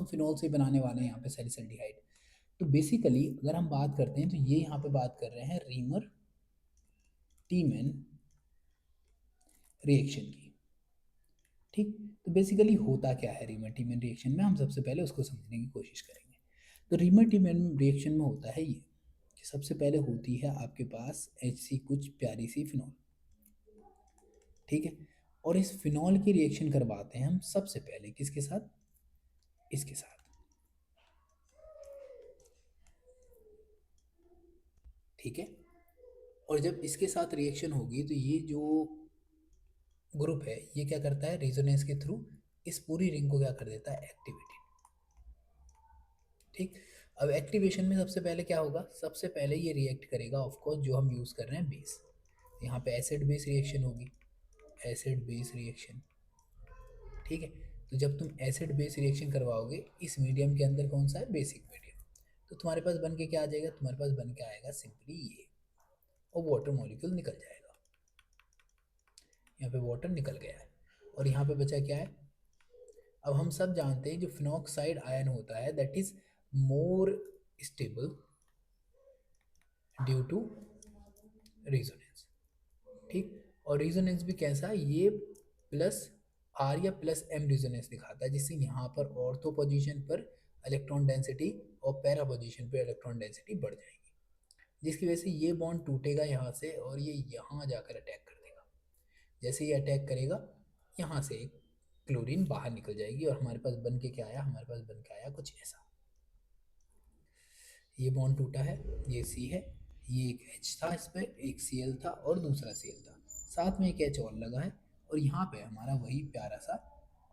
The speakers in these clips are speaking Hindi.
हम फिनॉल से बनाने वाले हैं यहाँ पे सैलिसल्डिहाइड। तो बेसिकली अगर हम बात करते हैं तो ये यहाँ पे बात कर रहे हैं रीमर टीमैन रिएक्शन की। ठीक, तो बेसिकली होता क्या है रीमर टीमैन रिएक्शन में, हम सबसे पहले उसको समझने की कोशिश करेंगे। तो रीमर टीमैन रिएक्शन में होता है ये कि सबसे पहले होती है आपके पास HC कुछ प्यारी सी फिनॉल। ठीक है, और इस फिनॉल की रिएक्शन करवाते हैं हम सबसे पहले किसके साथ, इसके साथ। ठीक है, और जब इसके साथ रिएक्शन होगी तो ये जो ग्रुप है ये क्या करता है, रेजोनेंस के थ्रू इस पूरी रिंग को क्या कर देता है, एक्टिवेटेड। ठीक, अब एक्टिवेशन में सबसे पहले क्या होगा, सबसे पहले ये रिएक्ट करेगा ऑफ कोर्स जो हम यूज़ कर रहे हैं बेस। यहाँ पे एसिड बेस रिएक्शन होगी, एसिड बेस रिएक्शन। ठीक है, तो जब तुम एसिड बेस रिएक्शन करवाओगे इस मीडियम के अंदर, कौन सा है, बेसिक मीडियम, तो तुम्हारे पास बन के क्या आ जाएगा, तुम्हारे पास बन के आएगा सिंपली ये, और वाटर मॉलिक्यूल निकल जाएगा। यहाँ पे वाटर निकल गया है और यहाँ पे बचा क्या है। अब हम सब जानते हैं जो फिनॉक्साइड आयन होता है that is more stable due to resonance. ठीक, और रेजोनेंस भी कैसा है, ये प्लस आर या प्लस एम रेजोनेंस दिखाता है, जिससे यहाँ पर ऑर्थो पोजीशन पर इलेक्ट्रॉन डेंसिटी और पैरा पोजीशन पर इलेक्ट्रॉन डेंसिटी बढ़ जाएगी, जिसकी वजह से ये बॉन्ड टूटेगा यहाँ से और ये यहाँ जाकर अटैक कर देगा। जैसे ये अटैक करेगा यहाँ से एक क्लोरीन बाहर निकल जाएगी और हमारे पास बन के क्या आया, हमारे पास बन के आया कुछ ऐसा। ये बॉन्ड टूटा है, ये सी है, ये एक H था, इस पर एक Cl था और दूसरा Cl था, साथ में एक H और लगा है, और यहाँ पे हमारा वही प्यारा सा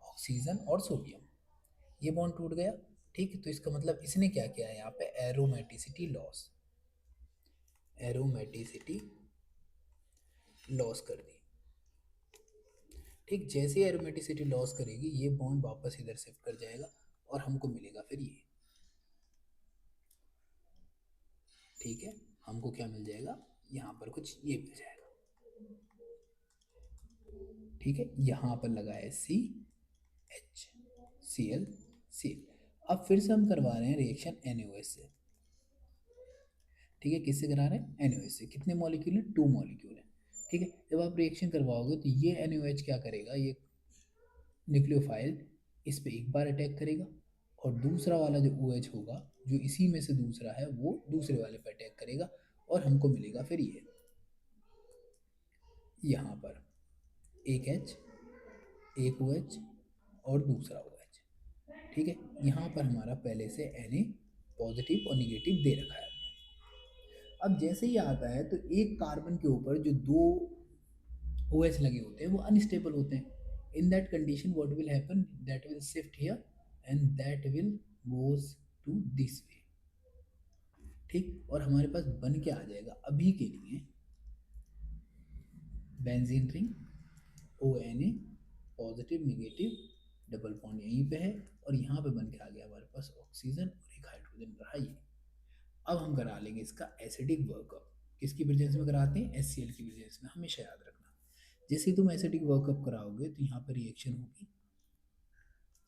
ऑक्सीजन और सोडियम। ये बॉन्ड टूट गया। ठीक है, तो इसका मतलब इसने क्या किया है, यहाँ पे एरोमेटिसिटी लॉस, एरोमेटिसिटी लॉस कर दी। ठीक, जैसे एरोमेटिसिटी लॉस करेगी ये बॉन्ड वापस इधर शिफ्ट कर जाएगा और हमको मिलेगा फिर ये। ठीक है, हमको क्या मिल जाएगा, यहाँ पर कुछ ये मिल जाएगा। ठीक है, यहाँ पर लगा है CH Cl। अब फिर से हम करवा रहे हैं रिएक्शन NaOH से। ठीक है, किससे करा रहे हैं, NaOH से। कितने मॉलिक्यूल है, 2 मॉलिक्यूल है। ठीक है, जब आप रिएक्शन करवाओगे तो ये NaOH क्या करेगा, ये न्यूक्लियोफाइल इस पे एक बार अटैक करेगा और दूसरा वाला जो OH होगा, जो इसी में से दूसरा है, वो दूसरे वाले पे अटैक करेगा और हमको मिलेगा फिर ये यहाँ पर एक H, एक OH और दूसरा OH। ठीक है, यहाँ पर हमारा पहले से Na पॉजिटिव और निगेटिव दे रखा है। अब जैसे ही आता है तो एक कार्बन के ऊपर जो 2 OH लगे होते हैं वो अनस्टेबल होते हैं। In that condition what will happen, that will shift here and that will goes to this way. ठीक, और हमारे पास बन के आ जाएगा अभी के लिए benzene ring, ONA positive negative, double bond यहीं पे है और यहाँ पे बन के आ गया हमारे पास ऑक्सीजन और एक हाइड्रोजन रहा ये। अब हम करा लेंगे इसका एसिडिक वर्कअप। किसकी प्रेजेंस में कराते हैं, HCl की प्रेजेंस में, हमेशा याद रखना। जैसे ही तुम एसिडिक वर्कअप कराओगे तो यहाँ पर रिएक्शन होगी,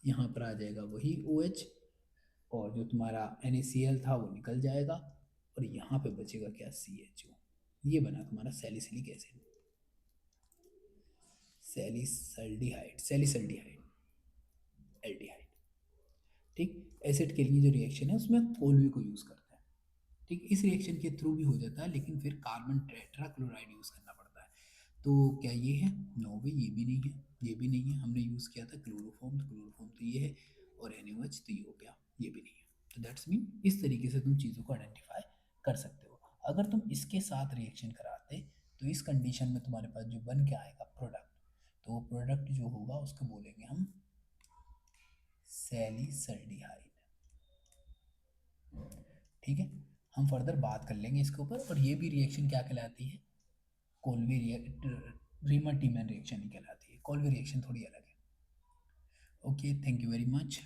यहाँ पर आ जाएगा वही OH और जो तुम्हारा NaCl था वो निकल जाएगा और यहाँ पे बचेगा क्या, CHO। ये बना तुम्हारा सैलिसिलिक एसिड, सैलिसल्डिहाइड, सैलिसल्डिहाइड, एल्डिहाइड। ठीक, एसिड के लिए जो रिएक्शन है उसमें कोलवी को यूज़ करते हैं। ठीक, इस रिएक्शन के थ्रू भी हो जाता है लेकिन फिर कार्बन टेट्राक्लोराइड यूज़ करना पड़ता है। तो क्या ये है, नो भी, ये भी नहीं है, ये भी नहीं है, हमने यूज़ किया था क्लोरोफॉर्म, तो क्लोरोफॉर्म तो ये है, और NaOH तो ये हो गया, ये भी नहीं है। तो दैट्स मीन इस तरीके से तुम चीज़ों को आइडेंटिफाई कर सकते हो। अगर तुम इसके साथ रिएक्शन कराते तो इस कंडीशन में तुम्हारे पास जो बन के आएगा प्रोडक्ट, तो वो प्रोडक्ट जो होगा उसको बोलेंगे हम सैलिसल्डिहाइड। ठीक है, हम फर्दर बात कर लेंगे इसके ऊपर, और ये भी रिएक्शन क्या कहलाती है, कोल्वी रीमर टीमैन रिएक्शन ही कहलाती है। कोल्वी रिएक्शन थोड़ी अलग है। Okay, thank you very much.